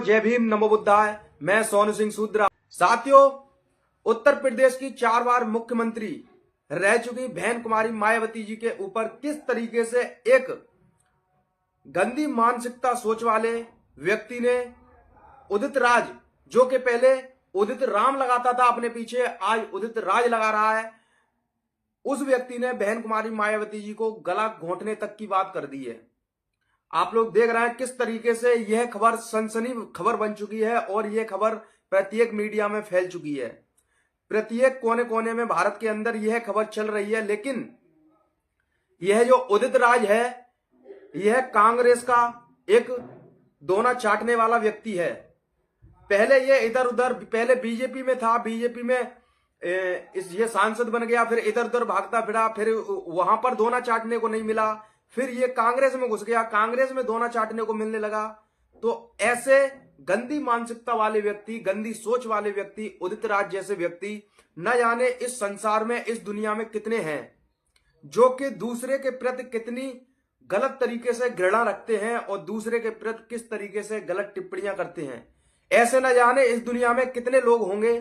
जय भीम नमो बुद्धाय। मैं सोनू सिंह सूद्रा। साथियों, उत्तर प्रदेश की 4 बार मुख्यमंत्री रह चुकी बहन कुमारी मायावती जी के ऊपर किस तरीके से एक गंदी मानसिकता सोच वाले व्यक्ति ने उदित राज, जो कि पहले उदित राम लगाता था अपने पीछे, आज उदित राज लगा रहा है, उस व्यक्ति ने बहन कुमारी मायावती जी को गला घोंटने तक की बात कर दी है। आप लोग देख रहे हैं किस तरीके से यह खबर सनसनी खबर बन चुकी है और यह खबर प्रत्येक मीडिया में फैल चुकी है। प्रत्येक कोने कोने में भारत के अंदर यह खबर चल रही है। लेकिन यह जो उदित राज है, यह कांग्रेस का एक दोना चाटने वाला व्यक्ति है। पहले ये इधर उधर, पहले बीजेपी में था, बीजेपी में ये सांसद बन गया, फिर इधर उधर भागता फिरा, फिर वहां पर दोना चाटने को नहीं मिला, फिर ये कांग्रेस में घुस गया, कांग्रेस में दोना चाटने को मिलने लगा। तो ऐसे गंदी मानसिकता वाले व्यक्ति, गंदी सोच वाले व्यक्ति, उदित राज जैसे व्यक्ति न जाने इस संसार में, इस दुनिया में कितने हैं, जो कि दूसरे के प्रति कितनी गलत तरीके से घृणा रखते हैं और दूसरे के प्रति किस तरीके से गलत टिप्पणियां करते हैं। ऐसे न जाने इस दुनिया में कितने लोग होंगे।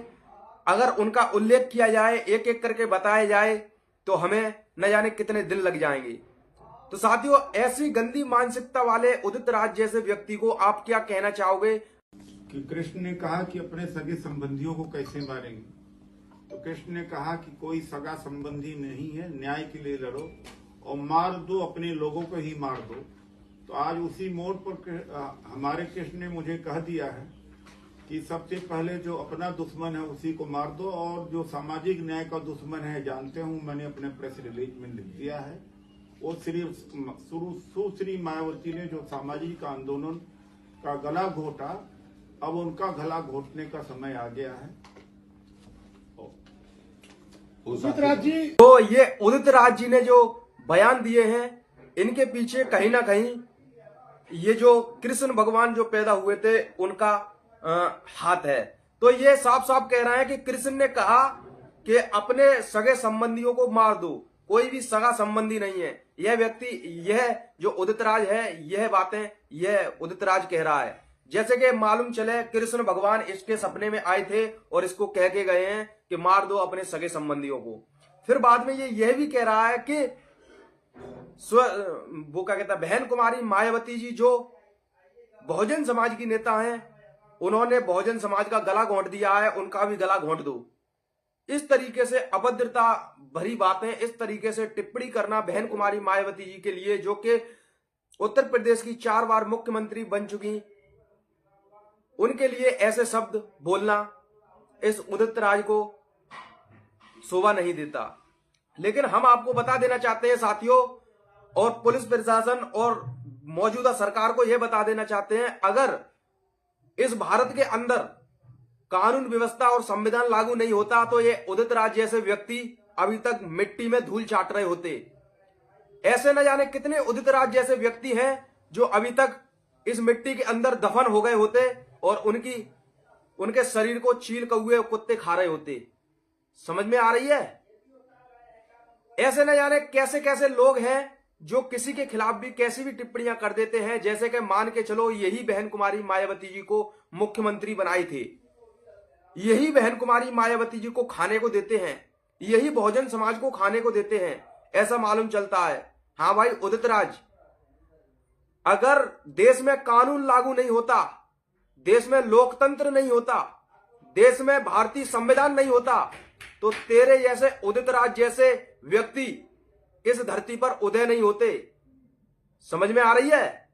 अगर उनका उल्लेख किया जाए, एक एक करके बताया जाए, तो हमें न जाने कितने दिन लग जाएंगे। तो साथियों, ऐसी गंदी मानसिकता वाले उदित राज जैसे व्यक्ति को आप क्या कहना चाहोगे? कि कृष्ण ने कहा कि अपने सगे संबंधियों को कैसे मारेंगे, तो कृष्ण ने कहा कि कोई सगा संबंधी नहीं है, न्याय के लिए लड़ो और मार दो, अपने लोगों को ही मार दो। तो आज उसी मोड़ पर हमारे कृष्ण ने मुझे कह दिया है कि सबसे पहले जो अपना दुश्मन है उसी को मार दो, और जो सामाजिक न्याय का दुश्मन है, जानते हूं, मैंने अपने प्रेस रिलीज में लिख दिया है, वो सुश्री मायावती ने जो सामाजिक आंदोलन का गला घोटा, अब उनका गला घोटने का समय आ गया है। उदित राज जी, तो ये उदित राज जी ने जो बयान दिए हैं, इनके पीछे कहीं ना कहीं ये जो कृष्ण भगवान जो पैदा हुए थे उनका हाथ है। तो ये साफ साफ कह रहा है कि कृष्ण ने कहा कि अपने सगे संबंधियों को मार दो, कोई भी सगा संबंधी नहीं है। यह व्यक्ति, यह जो उदित राज है, यह बातें यह उदित राज कह रहा है। जैसे कि मालूम चले कृष्ण भगवान इसके सपने में आए थे और इसको कह के गए हैं कि मार दो अपने सगे संबंधियों को। फिर बाद में यह भी कह रहा है कि वो क्या कहता है, बहन कुमारी मायावती जी जो बहुजन समाज की नेता हैं, उन्होंने बहुजन समाज का गला घोंट दिया है, उनका भी गला घोंट दो। इस तरीके से अभद्रता भरी बातें, इस तरीके से टिप्पणी करना बहन कुमारी मायावती जी के लिए, जो कि उत्तर प्रदेश की 4 बार मुख्यमंत्री बन चुकी, उनके लिए ऐसे शब्द बोलना इस उदित राज को शोभा नहीं देता। लेकिन हम आपको बता देना चाहते हैं साथियों, और पुलिस प्रशासन और मौजूदा सरकार को यह बता देना चाहते हैं, अगर इस भारत के अंदर कानून व्यवस्था और संविधान लागू नहीं होता तो ये उदित राज जैसे व्यक्ति अभी तक मिट्टी में धूल चाट रहे होते। ऐसे न जाने कितने उदित राज जैसे व्यक्ति हैं जो अभी तक इस मिट्टी के अंदर दफन हो गए होते और उनके शरीर को चील कौए कुत्ते खा रहे होते। समझ में आ रही है? ऐसे न जाने कैसे कैसे लोग हैं जो किसी के खिलाफ भी कैसी भी टिप्पणियां कर देते हैं। जैसे कि मान के चलो, यही बहन कुमारी मायावती जी को मुख्यमंत्री बनाए थे, यही बहन कुमारी मायावती जी को खाने को देते हैं, यही बहुजन समाज को खाने को देते हैं, ऐसा मालूम चलता है। हाँ भाई उदित राज, अगर देश में कानून लागू नहीं होता, देश में लोकतंत्र नहीं होता, देश में भारतीय संविधान नहीं होता, तो तेरे जैसे उदित राज जैसे व्यक्ति इस धरती पर उदय नहीं होते। समझ में आ रही है?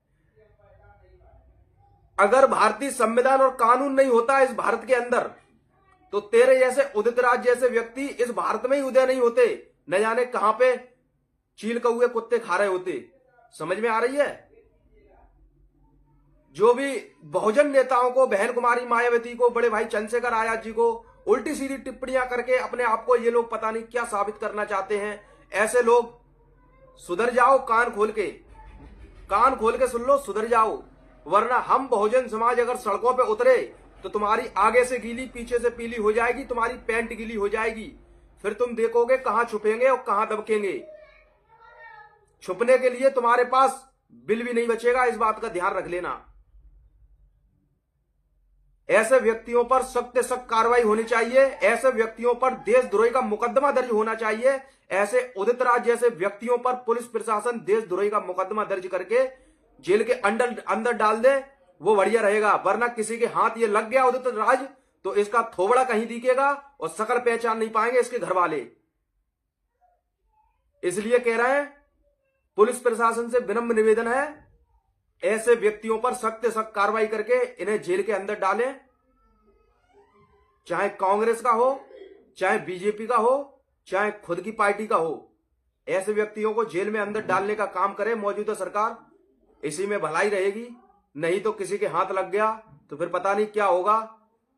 अगर भारतीय संविधान और कानून नहीं होता इस भारत के अंदर, तो तेरे जैसे उदित राज जैसे व्यक्ति इस भारत में ही उदय नहीं होते, न जाने कहां पे चील कौए कुत्ते खा रहे होते। समझ में आ रही है? जो भी बहुजन नेताओं को, बहन कुमारी मायावती को, बड़े भाई चंद्रशेखर आजाद जी को उल्टी सीधी टिप्पणियां करके अपने आप को ये लोग पता नहीं क्या साबित करना चाहते हैं, ऐसे लोग सुधर जाओ। कान खोल के सुन लो, सुधर जाओ, वरना हम बहुजन समाज अगर सड़कों पे उतरे तो तुम्हारी आगे से गीली पीछे से पीली हो जाएगी, तुम्हारी पैंट गीली हो जाएगी। फिर तुम देखोगे कहां छुपेंगे और कहां दबकेंगे। छुपने के लिए तुम्हारे पास बिल भी नहीं बचेगा, इस बात का ध्यान रख लेना। ऐसे व्यक्तियों पर सख्त से सख्त कार्रवाई होनी चाहिए। ऐसे व्यक्तियों पर देशद्रोही का मुकदमा दर्ज होना चाहिए। ऐसे उदित राज जैसे व्यक्तियों पर पुलिस प्रशासन देशद्रोही का मुकदमा दर्ज करके जेल के अंदर डाल दे, वो बढ़िया रहेगा। वरना किसी के हाथ ये लग गया उदित राज तो इसका थोबड़ा कहीं दिखेगा और शकल पहचान नहीं पाएंगे इसके घर वाले। इसलिए कह रहे हैं पुलिस प्रशासन से विनम्र निवेदन है, ऐसे व्यक्तियों पर सख्त से सख्त कार्रवाई करके इन्हें जेल के अंदर डालें। चाहे कांग्रेस का हो, चाहे बीजेपी का हो, चाहे खुद की पार्टी का हो, ऐसे व्यक्तियों को जेल में अंदर डालने का काम करे मौजूदा सरकार। इसी में भलाई रहेगी। नहीं तो किसी के हाथ लग गया तो फिर पता नहीं क्या होगा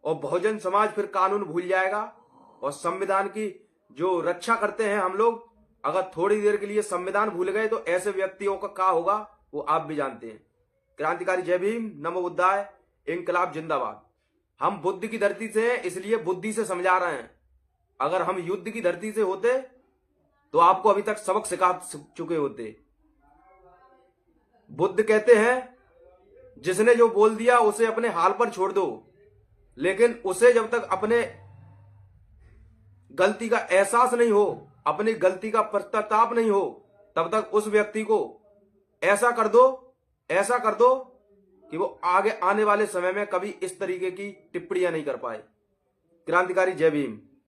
और बहुजन समाज फिर कानून भूल जाएगा। और संविधान की जो रक्षा करते हैं हम लोग, अगर थोड़ी देर के लिए संविधान भूल गए तो ऐसे व्यक्तियों का क्या होगा वो आप भी जानते हैं। क्रांतिकारी जय भीम, नमो बुद्धाय, इंकलाब जिंदाबाद। हम बुद्ध की धरती से हैं, इसलिए बुद्धि से समझा रहे हैं। अगर हम युद्ध की धरती से होते तो आपको अभी तक सबक सिखा चुके होते। बुद्ध कहते हैं जिसने जो बोल दिया उसे अपने हाल पर छोड़ दो, लेकिन उसे जब तक अपने गलती का एहसास नहीं हो, अपनी गलती का पश्चाताप नहीं हो, तब तक उस व्यक्ति को ऐसा कर दो कि वो आगे आने वाले समय में कभी इस तरीके की टिप्पणियां नहीं कर पाए। क्रांतिकारी जय भीम।